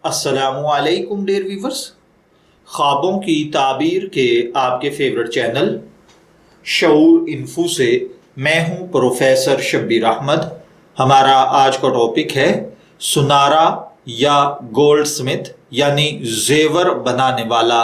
السلام علیکم dear viewers, خوابوں کی تعبیر کے آپ کے فیورٹ چینل شعور انفو سے میں ہوں پروفیسر شبیر احمد۔ ہمارا آج کا ٹاپک ہے سنارا یا گولڈ سمتھ یعنی زیور بنانے والا۔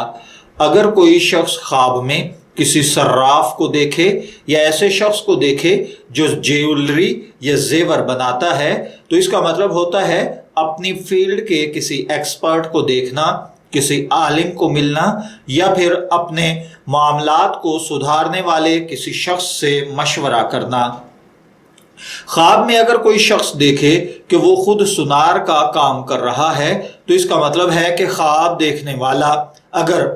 اگر کوئی شخص خواب میں کسی صراف کو دیکھے یا ایسے شخص کو دیکھے جو جیولری یا زیور بناتا ہے تو اس کا مطلب ہوتا ہے اپنی فیلڈ کے کسی ایکسپرٹ کو دیکھنا، کسی عالم کو ملنا یا پھر اپنے معاملات کو سدھارنے والے کسی شخص سے مشورہ کرنا۔ خواب میں اگر کوئی شخص دیکھے کہ وہ خود سنار کا کام کر رہا ہے تو اس کا مطلب ہے کہ خواب دیکھنے والا اگر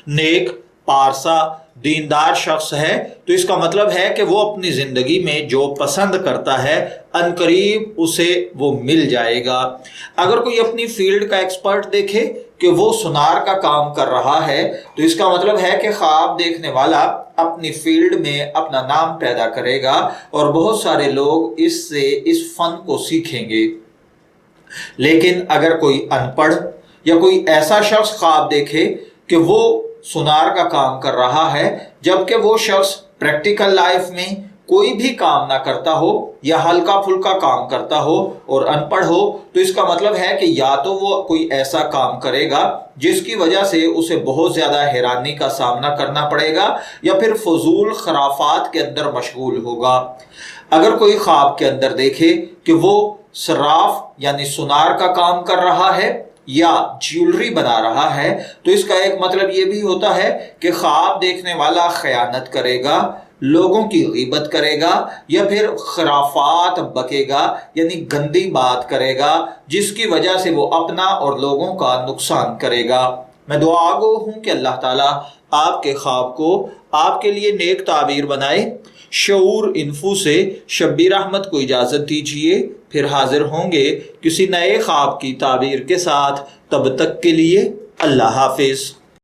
نیک، پارسا، دیندار شخص ہے تو اس کا مطلب ہے کہ وہ اپنی زندگی میں جو پسند کرتا ہے عنقریب اسے وہ مل جائے گا۔ اگر کوئی اپنی فیلڈ کا ایکسپرٹ دیکھے کہ وہ سنار کا کام کر رہا ہے تو اس کا مطلب ہے کہ خواب دیکھنے والا اپنی فیلڈ میں اپنا نام پیدا کرے گا اور بہت سارے لوگ اس سے اس فن کو سیکھیں گے۔ لیکن اگر کوئی ان پڑھ یا کوئی ایسا شخص خواب دیکھے کہ وہ سنار کا کام کر رہا ہے جبکہ وہ شخص پریکٹیکل لائف میں کوئی بھی کام نہ کرتا ہو یا ہلکا پھلکا کام کرتا ہو اور ان پڑھ ہو تو اس کا مطلب ہے کہ یا تو وہ کوئی ایسا کام کرے گا جس کی وجہ سے اسے بہت زیادہ حیرانی کا سامنا کرنا پڑے گا یا پھر فضول خرافات کے اندر مشغول ہوگا۔ اگر کوئی خواب کے اندر دیکھے کہ وہ صراف یعنی سنار کا کام کر رہا ہے یا جیولری بنا رہا ہے تو اس کا ایک مطلب یہ بھی ہوتا ہے کہ خواب دیکھنے والا خیانت کرے گا، لوگوں کی غیبت کرے گا یا پھر خرافات بکے گا یعنی گندی بات کرے گا جس کی وجہ سے وہ اپنا اور لوگوں کا نقصان کرے گا۔ میں دعا گو ہوں کہ اللہ تعالیٰ آپ کے خواب کو آپ کے لیے نیک تعبیر بنائے۔ شعور انفو سے شبیر احمد کو اجازت دیجیے، پھر حاضر ہوں گے کسی نئے خواب کی تعبیر کے ساتھ۔ تب تک کے لیے اللہ حافظ۔